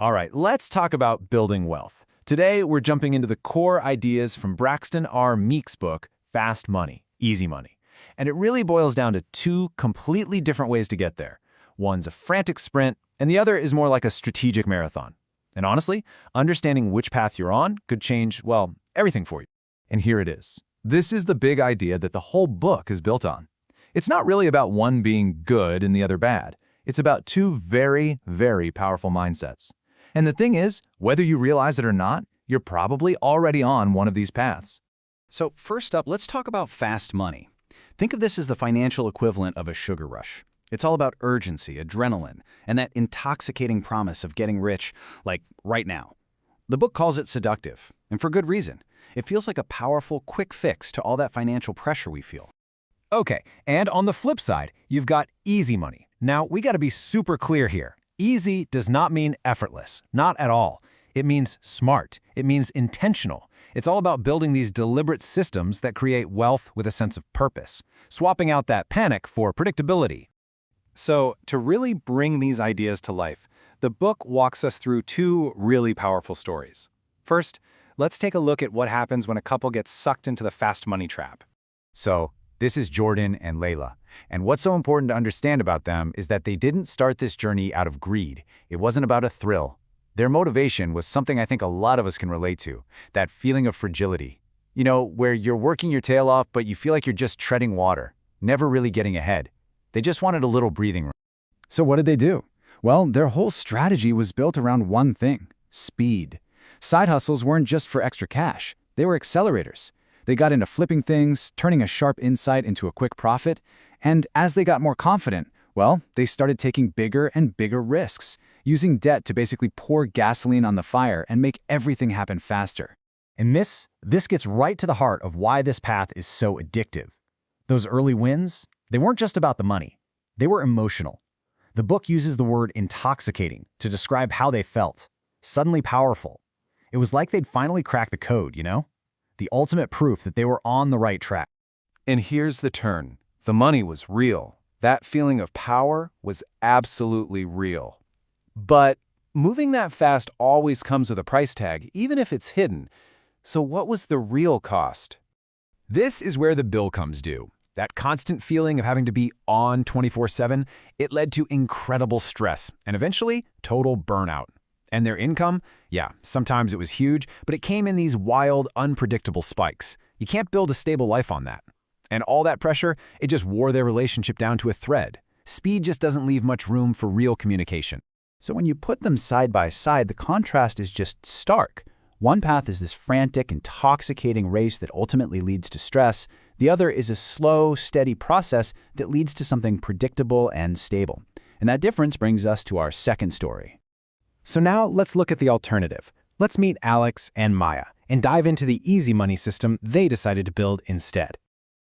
All right, let's talk about building wealth. Today, we're jumping into the core ideas from Braxton R. Meeks' book, Fast Money, Easy Money. And it really boils down to two completely different ways to get there. One's a frantic sprint, and the other is more like a strategic marathon. And honestly, understanding which path you're on could change, well, everything for you. And here it is. This is the big idea that the whole book is built on. It's not really about one being good and the other bad. It's about two very, very powerful mindsets. And the thing is, whether you realize it or not, you're probably already on one of these paths. So first up, let's talk about fast money. Think of this as the financial equivalent of a sugar rush. It's all about urgency, adrenaline, and that intoxicating promise of getting rich, like right now. The book calls it seductive, and for good reason. It feels like a powerful, quick fix to all that financial pressure we feel. Okay, and on the flip side, you've got easy money. Now, we got to be super clear here. Easy does not mean effortless, not at all. It means smart. It means intentional. It's all about building these deliberate systems that create wealth with a sense of purpose, swapping out that panic for predictability. So, to really bring these ideas to life, the book walks us through two really powerful stories. First, let's take a look at what happens when a couple gets sucked into the fast money trap. So, this is Jordan and Layla. And what's so important to understand about them is that they didn't start this journey out of greed. It wasn't about a thrill. Their motivation was something I think a lot of us can relate to, that feeling of fragility. You know, where you're working your tail off, but you feel like you're just treading water, never really getting ahead. They just wanted a little breathing room. So what did they do? Well, their whole strategy was built around one thing: speed. Side hustles weren't just for extra cash. They were accelerators. They got into flipping things, turning a sharp insight into a quick profit, and as they got more confident, well, they started taking bigger and bigger risks, using debt to basically pour gasoline on the fire and make everything happen faster. And this gets right to the heart of why this path is so addictive. Those early wins, they weren't just about the money. They were emotional. The book uses the word intoxicating to describe how they felt. Suddenly powerful. It was like they'd finally cracked the code, you know? The ultimate proof that they were on the right track. And here's the turn. The money was real. That feeling of power was absolutely real. But moving that fast always comes with a price tag, even if it's hidden. So what was the real cost? This is where the bill comes due. That constant feeling of having to be on 24/7, it led to incredible stress and eventually total burnout. And their income, yeah, sometimes it was huge, but it came in these wild, unpredictable spikes. You can't build a stable life on that. And all that pressure, it just wore their relationship down to a thread. Speed just doesn't leave much room for real communication. So when you put them side by side, the contrast is just stark. One path is this frantic, intoxicating race that ultimately leads to stress. The other is a slow, steady process that leads to something predictable and stable. And that difference brings us to our second story. So now let's look at the alternative. Let's meet Alex and Maya and dive into the easy money system they decided to build instead.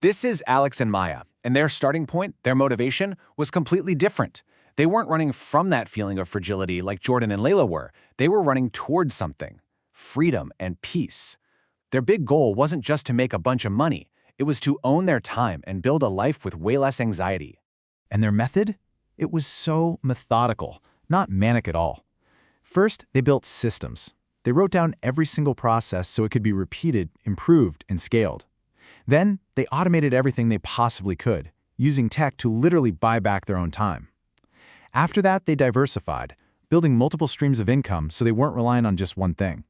This is Alex and Maya, and their starting point, their motivation, was completely different. They weren't running from that feeling of fragility like Jordan and Layla were. They were running towards something: freedom and peace. Their big goal wasn't just to make a bunch of money. It was to own their time and build a life with way less anxiety. And their method? It was so methodical, not manic at all. First, they built systems. They wrote down every single process so it could be repeated, improved, and scaled. Then, they automated everything they possibly could, using tech to literally buy back their own time. After that, they diversified, building multiple streams of income so they weren't relying on just one thing.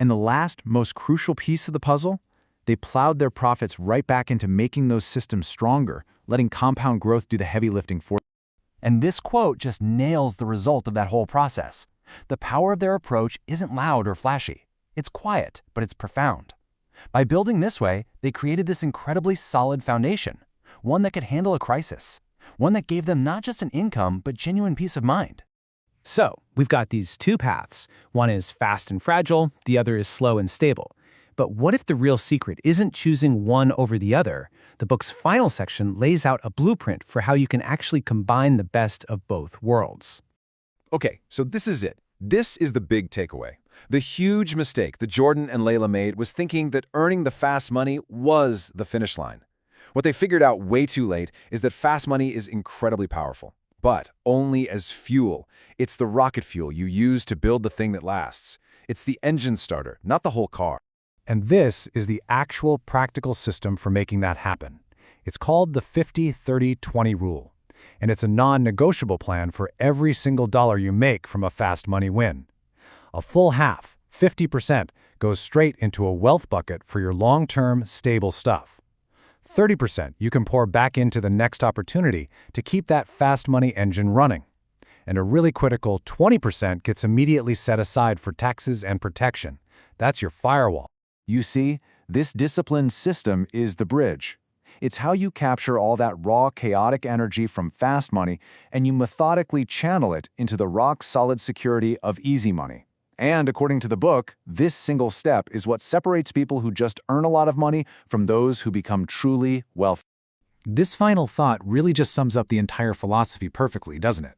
And the last, most crucial piece of the puzzle, they plowed their profits right back into making those systems stronger, letting compound growth do the heavy lifting for them. And this quote just nails the result of that whole process. The power of their approach isn't loud or flashy. It's quiet, but it's profound. By building this way, they created this incredibly solid foundation, one that could handle a crisis, one that gave them not just an income, but genuine peace of mind. So, we've got these two paths. One is fast and fragile, the other is slow and stable. But what if the real secret isn't choosing one over the other? The book's final section lays out a blueprint for how you can actually combine the best of both worlds. Okay, so this is it. This is the big takeaway. The huge mistake that Jordan and Layla made was thinking that earning the fast money was the finish line. What they figured out way too late is that fast money is incredibly powerful, but only as fuel. It's the rocket fuel you use to build the thing that lasts. It's the engine starter, not the whole car. And this is the actual practical system for making that happen. It's called the 50-30-20 rule, and it's a non-negotiable plan for every single dollar you make from a fast money win. A full half, 50%, goes straight into a wealth bucket for your long-term, stable stuff. 30% you can pour back into the next opportunity to keep that fast money engine running. And a really critical 20% gets immediately set aside for taxes and protection. That's your firewall. You see, this disciplined system is the bridge. It's how you capture all that raw, chaotic energy from fast money and you methodically channel it into the rock-solid security of easy money. And according to the book, this single step is what separates people who just earn a lot of money from those who become truly wealthy. This final thought really just sums up the entire philosophy perfectly, doesn't it?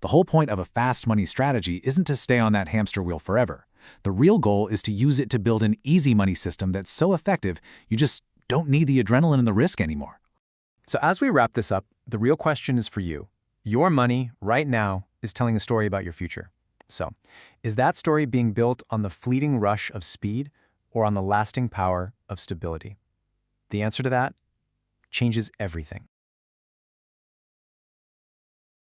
The whole point of a fast money strategy isn't to stay on that hamster wheel forever. The real goal is to use it to build an easy money system that's so effective you just don't need the adrenaline and the risk anymore. So as we wrap this up, the real question is for you. Your money, right now, is telling a story about your future. So, is that story being built on the fleeting rush of speed or on the lasting power of stability? The answer to that changes everything.